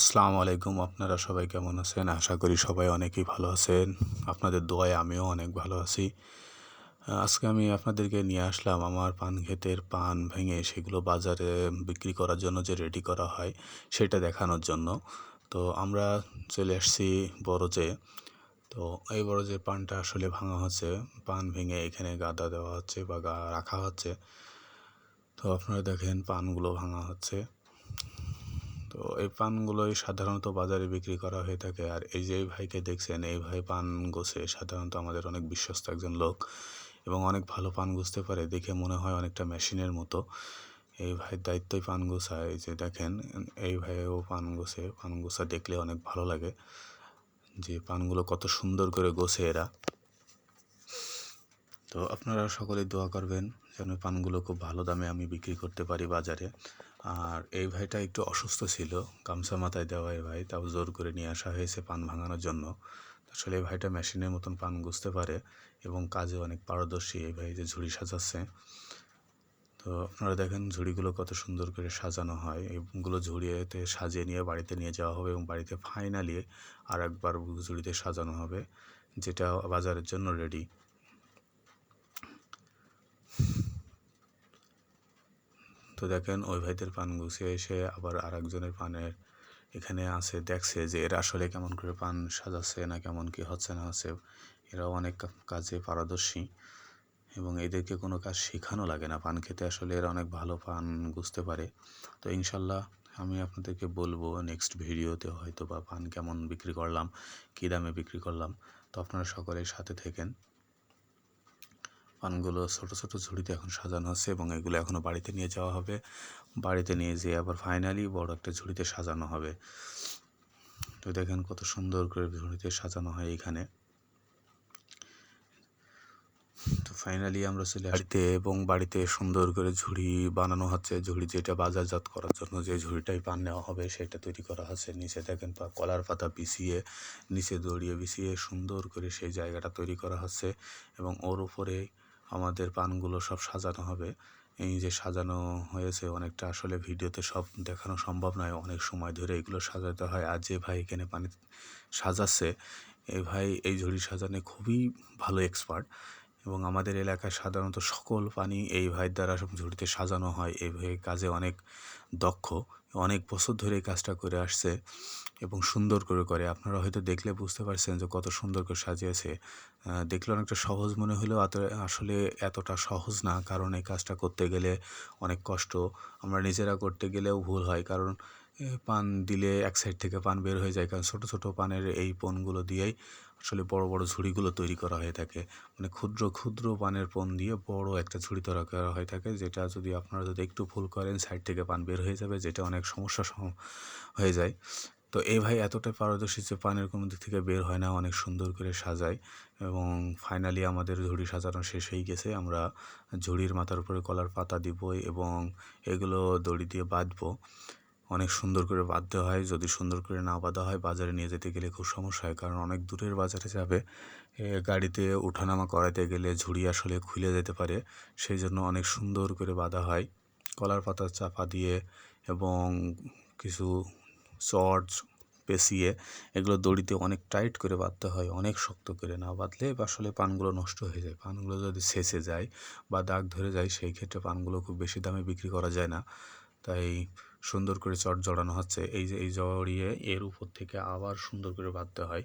আসসালামু আলাইকুম। আপনারা সবাই কেমন আছেন? আশা করি সবাই অনেকেই ভালো আছেন। আপনাদের দোয়ায় আমিও অনেক ভালো আছি। আজকে আমি আপনাদেরকে নিয়ে আসলাম আমার পান ক্ষেতের পান ভেঙে সেগুলো বাজারে বিক্রি করার জন্য যে রেডি করা হয় সেটা দেখানোর জন্য। তো আমরা চলে আসছি বরজে। তো এই বরজের পানটা আসলে ভাঙা হচ্ছে। পান ভেঙে এখানে গাদা দেওয়া হচ্ছে বা রাখা হচ্ছে। তো আপনারা দেখেন পানগুলো ভাঙা হচ্ছে। তো এই পানগুলোই সাধারণত বাজারে বিক্রি করা হয়ে থাকে। আর এই যে এই ভাইকে দেখছেন, এই ভাই পান গোছে সাধারণত আমাদের অনেক বিশ্বস্ত একজন লোক এবং অনেক ভালো পান গুছতে পারে। দেখে মনে হয় অনেকটা মেশিনের মতো। এই ভাইয়ের দায়িত্বই পান গোছা। এই যে দেখেন, এই ভাইও পান গোছে। পান গোছা দেখলে অনেক ভালো লাগে যে পানগুলো কত সুন্দর করে গোছে এরা। তো আপনারা সকলেই দোয়া করবেন যেন পানগুলো খুব ভালো দামে আমি বিক্রি করতে পারি বাজারে। আর এই ভাইটা একটু অসুস্থ ছিল, গামছা মাথায় দেওয়া এই ভাই, তাও জোর করে নিয়ে আসা হয়েছে পান ভাঙানোর জন্য। আসলে এই ভাইটা মেশিনের মতন পান গুছতে পারে এবং কাজে অনেক পারদর্শী। এই ভাই যে ঝুড়ি সাজাচ্ছে, তো আপনারা দেখেন ঝুড়িগুলো কত সুন্দর করে সাজানো হয়। এগুলো ঝুড়িতে সাজিয়ে নিয়ে বাড়িতে নিয়ে যাওয়া হবে এবং বাড়িতে ফাইনালি আর একবার ঝুড়িতে সাজানো হবে, যেটা বাজারের জন্য রেডি। তো দেখেন ওই ভাইদের পান গুছিয়ে এসে আবার আরেকজনের পানের এখানে আসে, দেখছে যে এরা আসলে কেমন করে পান সাজাচ্ছে না কেমন কি হচ্ছে না হচ্ছে। এরাও অনেক কাজে পারদর্শী এবং এদেরকে কোনো কাজ শেখানো লাগে না। পান খেতে আসলে এরা অনেক ভালো পান গুছতে পারে। তো ইনশাল্লাহ আমি আপনাদেরকে বলবো নেক্সট ভিডিওতে হয়তো বা পান কেমন বিক্রি করলাম, কী দামে বিক্রি করলাম। তো আপনারা সকলেই সাথে থেকেন। পানগুলো ছোট ছোট ঝুড়িতে এখন সাজানো হচ্ছে এবং এগুলো এখনও বাড়িতে নিয়ে যাওয়া হবে। বাড়িতে নিয়ে যেয়ে আবার ফাইনালি বড় একটা ঝুড়িতে সাজানো হবে। তো দেখেন কত সুন্দর করে ঝুড়িতে সাজানো হয় এখানে। তো ফাইনালি আমরা চলে বাড়িতে এবং বাড়িতে সুন্দর করে ঝুড়ি বানানো হচ্ছে। ঝুড়ি যেটা বাজারজাত করার জন্য যে ঝুড়িটাই পান নেওয়া হবে সেটা তৈরি করা হচ্ছে। নিচে দেখেন কলার পাতা বিছিয়ে, নিচে দড়িয়ে বিছিয়ে সুন্দর করে সেই জায়গাটা তৈরি করা হচ্ছে এবং ওর উপরে আমাদের পানগুলো সব সাজানো হবে। এই যে সাজানো হয়েছে অনেকটা, আসলে ভিডিওতে সব দেখানো সম্ভব নয়, অনেক সময় ধরে এগুলো সাজাতে হয়। আর যে ভাই এখানে পানি সাজাচ্ছে, এই ভাই এই ঝুড়ি সাজানো খুবই ভালো এক্সপার্ট এবং আমাদের এলাকায় সাধারণত সকল পানি এই ভাইয়ের দ্বারা সব ঝুড়িতে সাজানো হয়। এই ভাই কাজে অনেক দক্ষ, অনেক বছর ধরে এই কাজটা করে আসছে এবং সুন্দর করে করে। আপনারা হয়তো দেখলে বুঝতে পারছেন যে কত সুন্দর করে সাজিয়েছে। দেখলে অনেকটা সহজ মনে হলেও আসলে এতটা সহজ না, কারণ এই কাজটা করতে গেলে অনেক কষ্ট। আমরা নিজেরা করতে গেলেও ভুল হয়, কারণ পান দিলে এক সাইড থেকে পান বের হয়ে যায়, কারণ ছোট ছোট পানের এই পণগুলো দিয়েই আসলে বড় বড় ঝুড়িগুলো তৈরি করা হয়ে থাকে। মানে ক্ষুদ্র ক্ষুদ্র পানের পণ দিয়ে বড় একটা ঝুড়ি তৈরি করা হয়ে থাকে, যেটা যদি আপনারা একটু ভুল করেন সাইড থেকে পান বের হয়ে যাবে, যেটা অনেক সমস্যা হয়ে যায়। তো এই ভাই এতটাই পারদর্শী যে পানের কোনো দিক থেকে বের হয় না, অনেক সুন্দর করে সাজায় এবং ফাইনালি আমাদের ঝুড়ি সাজানো শেষ হয়ে গেছে। আমরা ঝুড়ির মাথার উপরে কলার পাতা দিব এবং এগুলো দড়ি দিয়ে বাঁধবো। অনেক সুন্দর করে বাঁধতে হয়, যদি সুন্দর করে না বাঁধা হয় বাজারে নিয়ে যেতে গেলে খুব সমস্যা হয়, কারণ অনেক দূরের বাজারে যাবে। গাড়িতে ওঠানামা করাতে গেলে ঝুড়ি আসলে খুলে যেতে পারে, সেই জন্য অনেক সুন্দর করে বাঁধা হয় কলার পাতা চাপা দিয়ে এবং কিছু চট পেঁচিয়ে। এগুলো দড়িতে অনেক টাইট করে বাঁধতে হয়, অনেক শক্ত করে না বাঁধলে আসলে পানগুলো নষ্ট হয়ে যায়। পানগুলো যদি ছেঁচে যায় বা দাগ ধরে যায় সেই ক্ষেত্রে পানগুলো খুব বেশি দামে বিক্রি করা যায় না। তাই সুন্দর করে চট জড়ানো হচ্ছে। এই যে এই জড়িয়ে এর উপর থেকে আবার সুন্দর করে বাঁধতে হয়।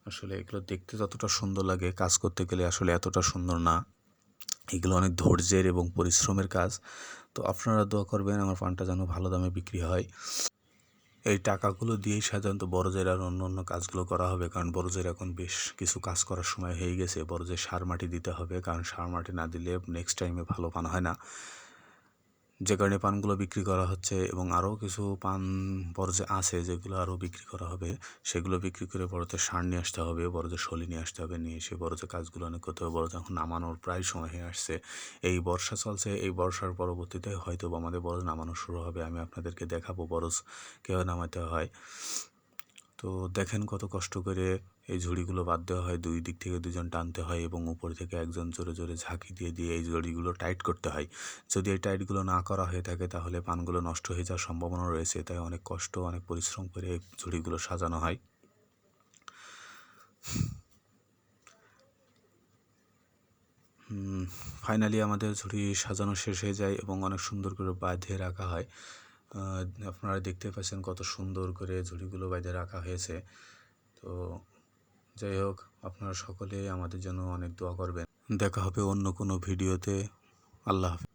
আসলে এগুলো দেখতে যতটা সুন্দর লাগে, কাজ করতে গেলে আসলে এতটা সুন্দর না। এগুলো অনেক ধৈর্যের এবং পরিশ্রমের কাজ। তো আপনারা দোয়া করবেন আমার পানটা যেন ভালো দামে বিক্রি হয়। এই টাকাগুলো দিয়েই সাধারণত বড়জের আর অন্য অন্য কাজগুলো করা হবে, কারণ বড়জের এখন বেশ কিছু কাজ করার সময় হয়ে গেছে। বড়জের সার মাটি দিতে হবে, কারণ সার মাটি না দিলে নেক্সট টাইমে ভালো পান হয় না, যে কারণে পানগুলো বিক্রি করা হচ্ছে। এবং আরও কিছু পান বরজে আছে যেগুলো আরও বিক্রি করা হবে, সেগুলো বিক্রি করে বড়তে সার নিয়ে আসতে হবে, বড়তে শলি নিয়ে আসতে হবে, নিয়ে এসে বড়তে কাজগুলো অনেক করতে হবে। বড়তে এখন নামানোর প্রায় সময় হয়ে আসছে, এই বর্ষা চলছে, এই বর্ষার পরবর্তীতে হয়তো আমাদের বরজ নামানো শুরু হবে। আমি আপনাদেরকে দেখাবো বরজ কীভাবে নামাতে হয়। তো দেখেন কত কষ্ট করে এই ঝুড়িগুলো বাঁধ দেওয়া হয়, 2 দিক থেকে 2 জন টানতে হয় এবং উপর থেকে একজন জোরে জোরে ঝাঁকি দিয়ে দিয়ে এই ঝুড়িগুলো টাইট করতে হয়। যদি এই টাইটগুলো না করা হয়ে থাকে তাহলে পানগুলো নষ্ট হয়ে যাওয়ার সম্ভাবনা রয়েছে, তাই অনেক কষ্ট অনেক পরিশ্রম করে এই ঝুড়িগুলো সাজানো হয়। ফাইনালি আমাদের ঝুড়ি সাজানো শেষ হয়ে যায় এবং অনেক সুন্দর করে বাঁধে রাখা হয়। আপনারা দেখতে পাচ্ছেন কত সুন্দর করে ঝুড়িগুলো বাঁধে রাখা হয়েছে। তো যাই হোক, আপনারা সকলে আমাদের জন্য অনেক দোয়া করবেন। দেখা হবে অন্য কোনো ভিডিওতে। আল্লাহ হাফেজ।